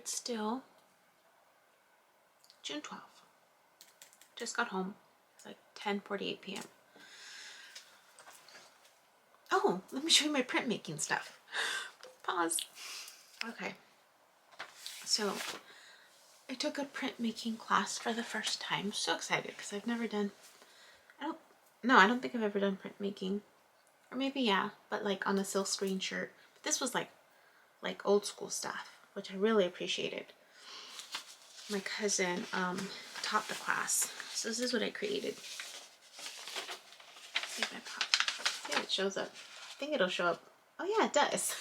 It's still June 12th. Just got home. It's like 10:48 p.m. Oh, let me show you my printmaking stuff. Pause. Okay. So I took a printmaking class for the first time. So excited because I've never done, I don't think I've ever done printmaking. Or maybe yeah, but like on a silk screen shirt. But this was like old school stuff, which I really appreciated. My cousin taught the class. So this is what I created. See if it shows up. I think it'll show up. Oh yeah, it does.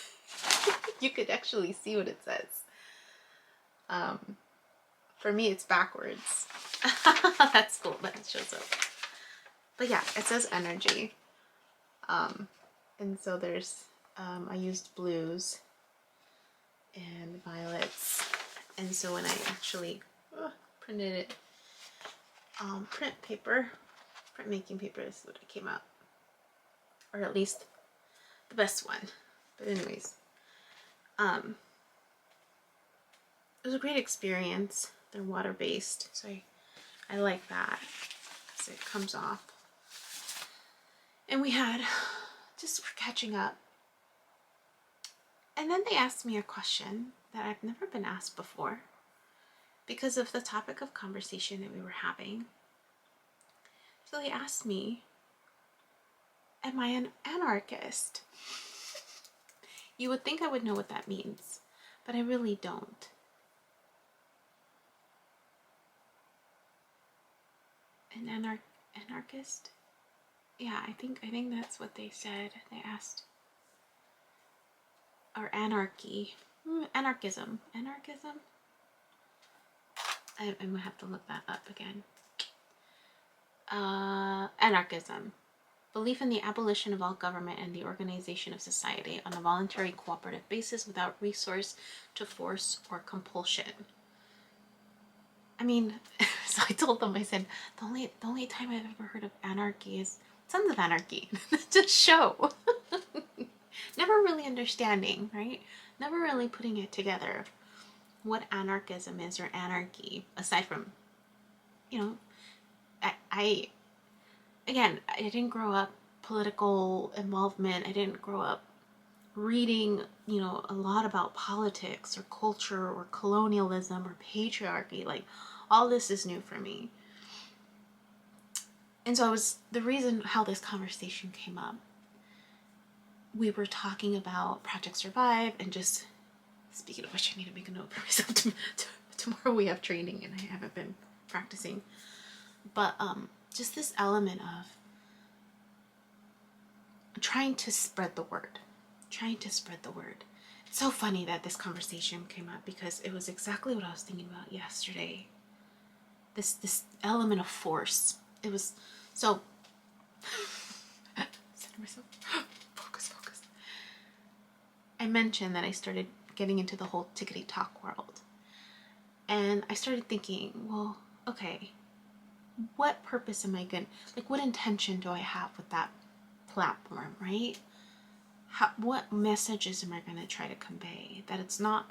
You could actually see what it says. For me, it's backwards. That's cool that it shows up. But yeah, it says energy. And so there's, I used blues and violets. And so when I actually printed it, printmaking paper is what it came out. Or at least the best one. But anyways, it was a great experience. They're water-based, so I like that because it comes off. And we had, just for catching up. And then they asked me a question that I've never been asked before because of the topic of conversation that we were having. So they asked me, am I an anarchist? You would think I would know what that means, but I really don't. An anarchist? Yeah, I think that's what they said. They asked. Or anarchy. Anarchism. Anarchism? I'm gonna have to look that up again. Anarchism. Belief in the abolition of all government and the organization of society on a voluntary cooperative basis without resource to force or compulsion. I mean, so I told them, I said, the only time I've ever heard of anarchy is Sons of Anarchy. Just show. Never really understanding, right? Never really putting it together. What anarchism is or anarchy, aside from, you know, I didn't grow up political involvement. I didn't grow up reading, you know, a lot about politics or culture or colonialism or patriarchy. Like, all this is new for me. And so the reason how this conversation came up, we were talking about Project Survive, and just, speaking of which, I need to make a note for myself. Tomorrow we have training and I haven't been practicing. But just this element of trying to spread the word. It's so funny that this conversation came up because it was exactly what I was thinking about yesterday. This element of force. It was so. Center myself. Focus. I mentioned that I started getting into the whole tickety talk world, and I started thinking, well, okay, what purpose am I going? Like, what intention do I have with that platform, right? What messages am I going to try to convey? That it's not,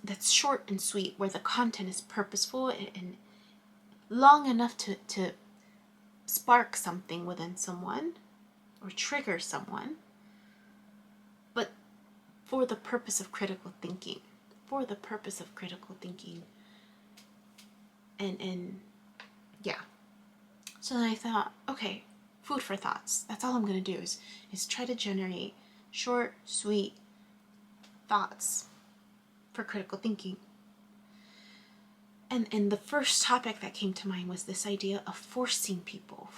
that's short and sweet, where the content is purposeful and long enough to spark something within someone or trigger someone, but for the purpose of critical thinking. And yeah. So then I thought, okay, food for thoughts. That's all I'm going to do is try to generate short, sweet thoughts for critical thinking. And the first topic that came to mind was this idea of forcing people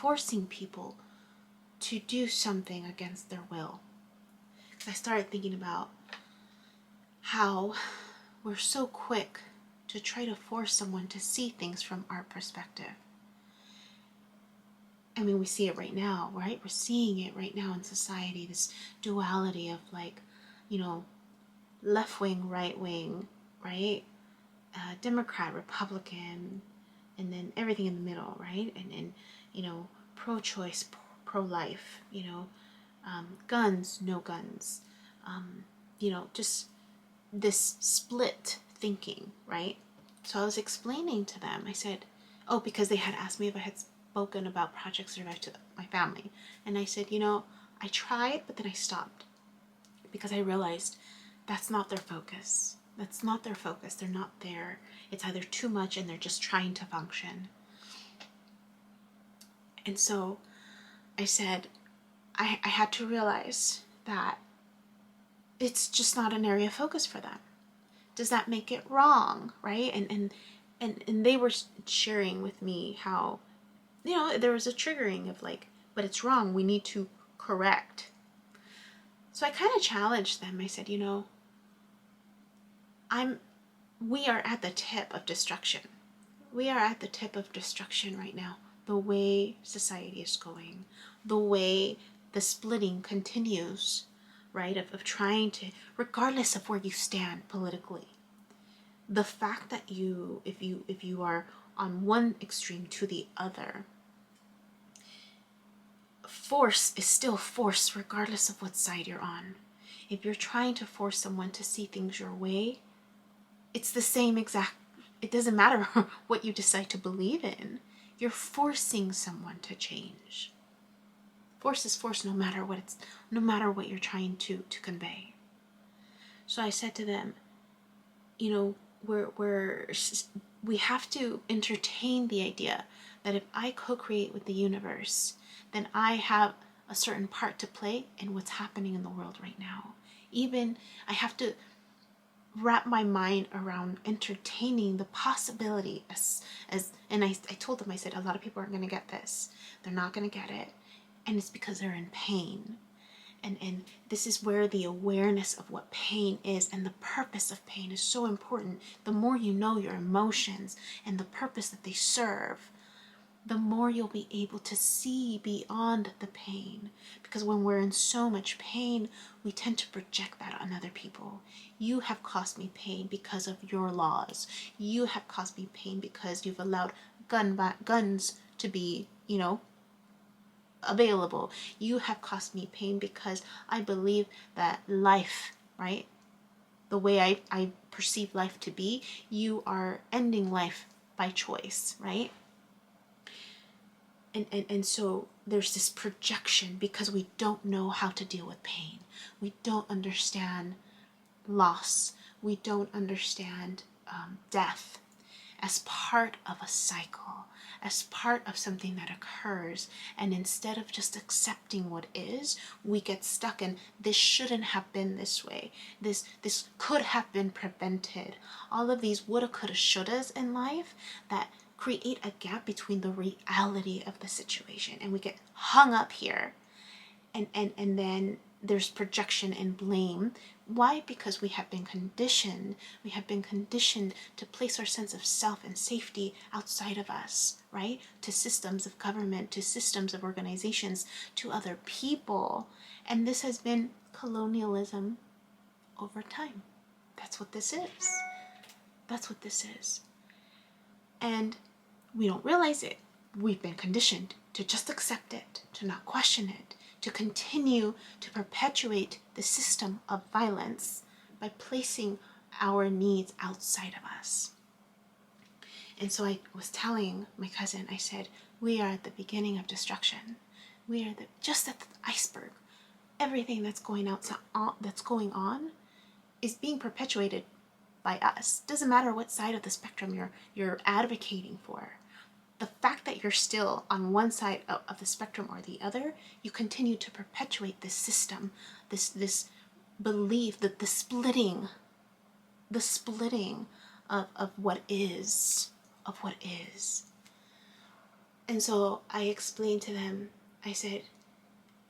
to do something against their will. I started thinking about how we're so quick to try to force someone to see things from our perspective. I mean, we see it right now, right? We're seeing it right now in society, this duality of, like, you know, left wing, right wing, right? Democrat, Republican, and then everything in the middle, right? And you know, pro-choice, pro-life, you know, guns, no guns, you know, just this split thinking, right? So I was explaining to them, I said, oh, because they had asked me if I had spoken about Project Survive to my family. And I said, I tried, but then I stopped because I realized that's not their focus. That's not their focus. They're not there. It's either too much and they're just trying to function. And so I said, I had to realize that it's just not an area of focus for them. Does that make it wrong, right? And they were sharing with me how, there was a triggering of like, but it's wrong. We need to correct. So I kind of challenged them. I said, we are at the tip of destruction. We are at the tip of destruction right now. The way society is going, the way the splitting continues, right? Of trying to, regardless of where you stand politically, the fact that if you are on one extreme to the other, force is still force regardless of what side you're on. If you're trying to force someone to see things your way, it's the same exact, it doesn't matter what you decide to believe in. You're forcing someone to change. Force is force no matter what you're trying to convey. So I said to them, we have to entertain the idea that if I co-create with the universe, then I have a certain part to play in what's happening in the world right now. Even I have to wrap my mind around entertaining the possibility and I told them, I said, a lot of people aren't going to get this. They're not going to get it. And it's because they're in pain. And this is where the awareness of what pain is and the purpose of pain is so important. The more you know your emotions and the purpose that they serve, the more you'll be able to see beyond the pain. Because when we're in so much pain, we tend to project that on other people. You have caused me pain because of your laws. You have caused me pain because you've allowed guns to be, available. You have caused me pain because I believe that life, right? The way I perceive life to be, you are ending life by choice, right? And so there's this projection because we don't know how to deal with pain. We don't understand loss. We don't understand death as part of a cycle, as part of something that occurs. And instead of just accepting what is, we get stuck in this shouldn't have been this way. This could have been prevented. All of these woulda, coulda, shouldas in life that create a gap between the reality of the situation. And we get hung up here. And then there's projection and blame. Why? Because we have been conditioned. We have been conditioned to place our sense of self and safety outside of us, right? To systems of government, to systems of organizations, to other people. And this has been colonialism over time. That's what this is. That's what this is. And we don't realize it. We've been conditioned to just accept it, to not question it, to continue to perpetuate the system of violence by placing our needs outside of us. And so I was telling my cousin, I said, we are at the beginning of destruction. We are just at the iceberg. Everything that's going on is being perpetuated by us. Doesn't matter what side of the spectrum you're advocating for. The fact that you're still on one side of the spectrum or the other, you continue to perpetuate this system, this belief that the splitting of what is, And so I explained to them, I said,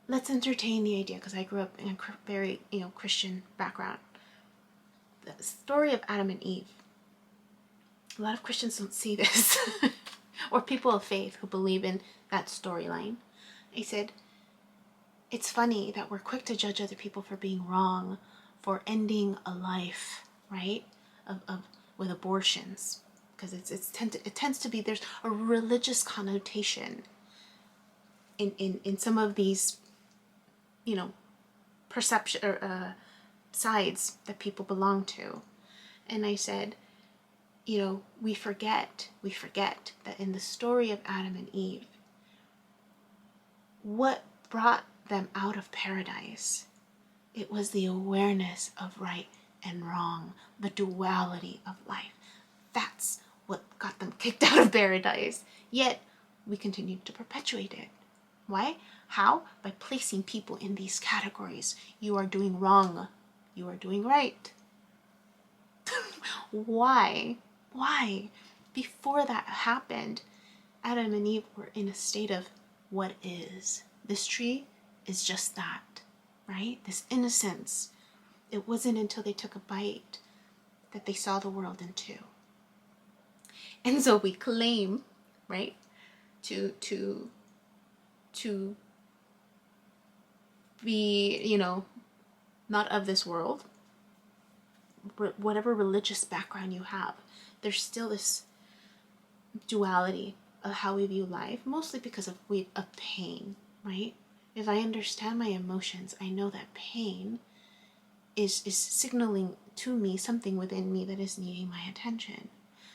let's entertain the idea, because I grew up in a very, Christian background. The story of Adam and Eve. A lot of Christians don't see this. Or people of faith who believe in that storyline. I said, it's funny that we're quick to judge other people for being wrong, for ending a life, right? With abortions. Because it tends to be, there's a religious connotation in some of these, perception or sides that people belong to. And I said, we forget that in the story of Adam and Eve, what brought them out of paradise, it was the awareness of right and wrong, the duality of life. That's what got them kicked out of paradise. Yet, we continued to perpetuate it. Why? How? By placing people in these categories. You are doing wrong. You are doing right. Why? Before that happened, Adam and Eve were in a state of what is. This tree is just that, right? This innocence. It wasn't until they took a bite that they saw the world in two. And so we claim, right, to be, not of this world. Whatever religious background you have, there's still this duality of how we view life, mostly because of pain, right? If I understand my emotions, I know that pain is signaling to me something within me that is needing my attention.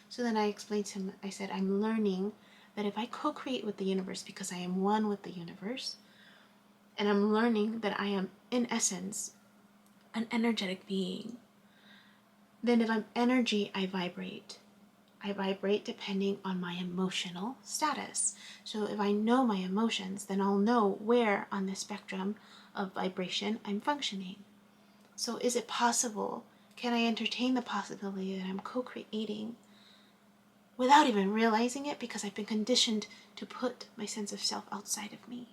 So then I explained to him, I said, I'm learning that if I co-create with the universe because I am one with the universe, and I'm learning that I am, in essence, an energetic being, then if I'm energy, I vibrate. I vibrate depending on my emotional status. So if I know my emotions, then I'll know where on the spectrum of vibration I'm functioning. So is it possible? Can I entertain the possibility that I'm co-creating without even realizing it, because I've been conditioned to put my sense of self outside of me?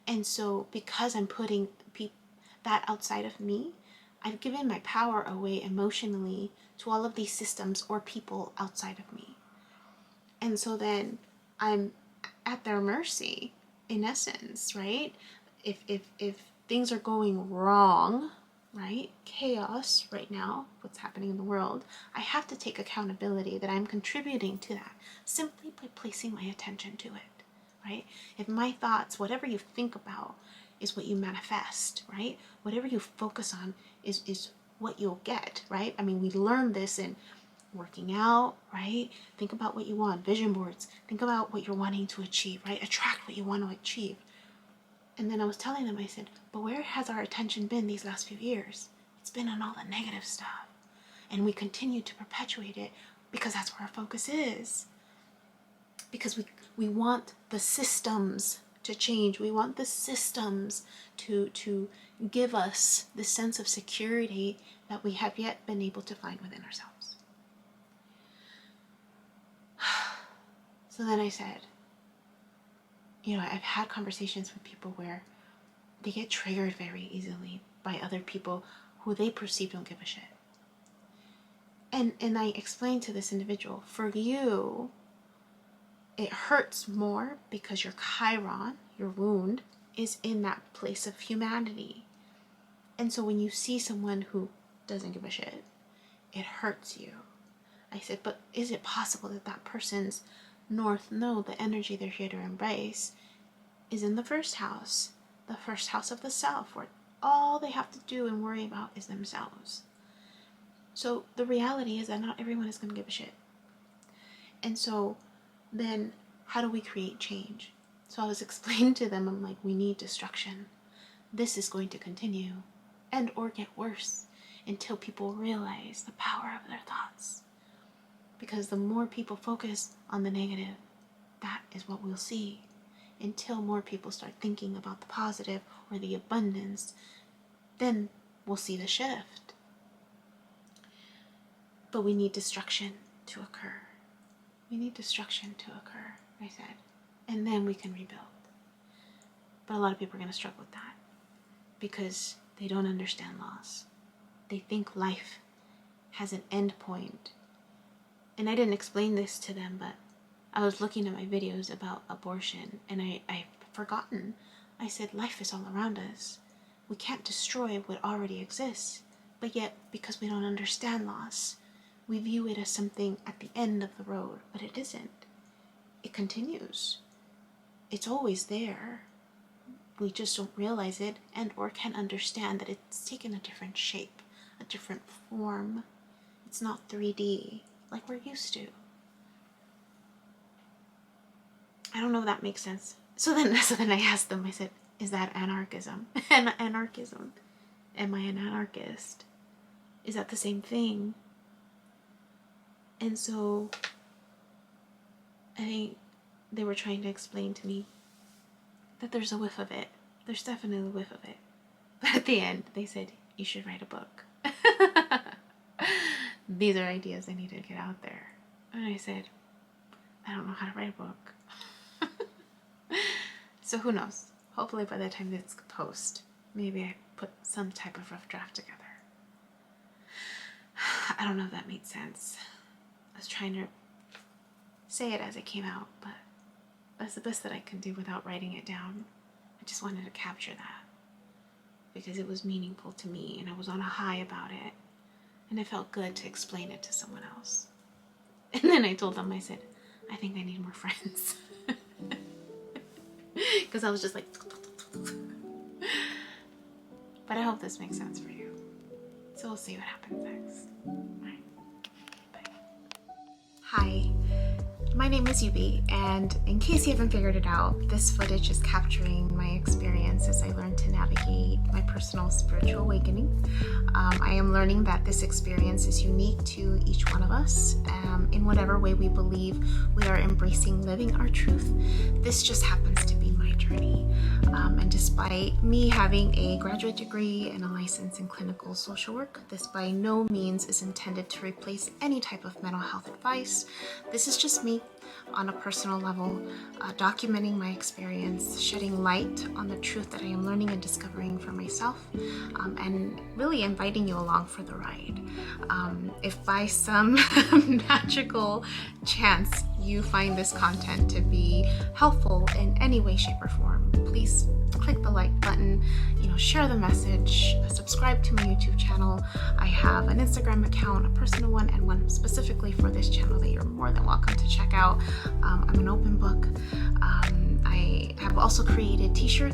And so because I'm putting that outside of me, I've given my power away emotionally to all of these systems or people outside of me. And so then I'm at their mercy, in essence, right? If things are going wrong, right? Chaos right now, what's happening in the world, I have to take accountability that I'm contributing to that simply by placing my attention to it, right? If my thoughts, whatever you think about, is what you manifest, right? Whatever you focus on is what you'll get, right? I mean, we learn this in working out, right? Think about what you want, vision boards. Think about what you're wanting to achieve, right? Attract what you want to achieve. And then I was telling them, I said, but where has our attention been these last few years? It's been on all the negative stuff. And we continue to perpetuate it because that's where our focus is. Because we want the systems to change. We want the systems to give us the sense of security that we have yet been able to find within ourselves. So then I said, I've had conversations with people where they get triggered very easily by other people who they perceive don't give a shit. And I explained to this individual, for you, it hurts more because your chiron, your wound, is in that place of humanity. And so when you see someone who doesn't give a shit, it hurts you. I said, but is it possible that that person's north node, the energy they're here to embrace, is in the first house of the self, where all they have to do and worry about is themselves? So the reality is that not everyone is going to give a shit. And so then how do we create change? So I was explaining to them, I'm like, we need destruction. This is going to continue and or get worse until people realize the power of their thoughts. Because the more people focus on the negative, that is what we'll see. Until more people start thinking about the positive or the abundance, then we'll see the shift. But we need destruction to occur. We need destruction to occur, I said. And then we can rebuild. But a lot of people are going to struggle with that because they don't understand loss. They think life has an end point. And I didn't explain this to them, but I was looking at my videos about abortion and I've forgotten. I said, life is all around us. We can't destroy what already exists. But yet, because we don't understand loss, we view it as something at the end of the road, but it isn't. It continues. It's always there. We just don't realize it and or can understand that it's taken a different shape, a different form. It's not 3D. like we're used to. I don't know if that makes sense. So then I asked them, I said, is that anarchism? Anarchism. Am I an anarchist? Is that the same thing? And so I think they were trying to explain to me that there's a whiff of it. There's definitely a whiff of it. But at the end, they said, you should write a book. These are ideas I need to get out there. And I said, I don't know how to write a book. So who knows? Hopefully by the time this post, maybe I put some type of rough draft together. I don't know if that made sense. I was trying to say it as it came out, but that's the best that I can do without writing it down. I just wanted to capture that because it was meaningful to me and I was on a high about it and it felt good to explain it to someone else. And then I told them, I said, I think I need more friends. Because I was just like... But I hope this makes sense for you. So we'll see what happens next. Bye. Bye. Hi. My name is Yubi, and in case you haven't figured it out, this footage is capturing my experience as I learn to navigate my personal spiritual awakening. I am learning that this experience is unique to each one of us, in whatever way we believe we are embracing living our truth. This just happens to be my journey. And despite me having a graduate degree and a license in clinical social work, this by no means is intended to replace any type of mental health advice. This is just me on a personal level, documenting my experience, shedding light on the truth that I am learning and discovering for myself, and really inviting you along for the ride. If by some magical chance you find this content to be helpful in any way, shape, or form, please click the like button, share the message, subscribe to my YouTube channel. I have an Instagram account, a personal one, and one specifically for this channel that you're more than welcome to check out. I'm an open book. I have also created t-shirt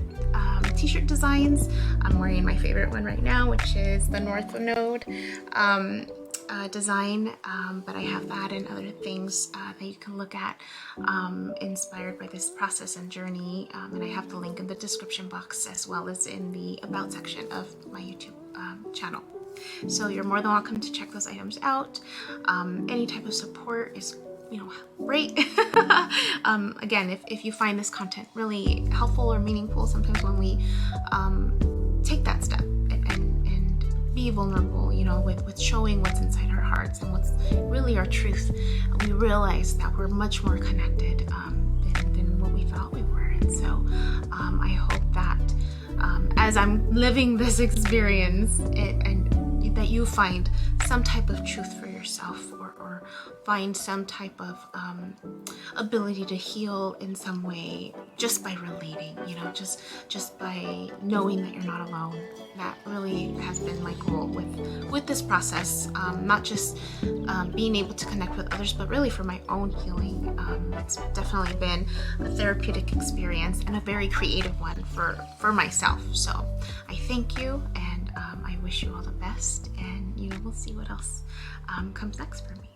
designs. I'm wearing my favorite one right now, which is the North Node design, but I have that and other things that you can look at inspired by this process and journey, and I have the link in the description box as well as in the about section of my YouTube channel. So you're more than welcome to check those items out. Any type of support is great. Again, if you find this content really helpful or meaningful, sometimes when we take that step and be vulnerable, with showing what's inside our hearts and what's really our truth, we realize that we're much more connected than what we thought we were. And so I hope that as I'm living this experience and that you find some type of truth for yourself or find some type of ability to heal in some way just by relating, just by knowing that you're not alone. That really has been my goal with this process, not just being able to connect with others, but really for my own healing. It's definitely been a therapeutic experience and a very creative one for myself. So I thank you, and I wish you all the best, and we'll see what else comes next for me.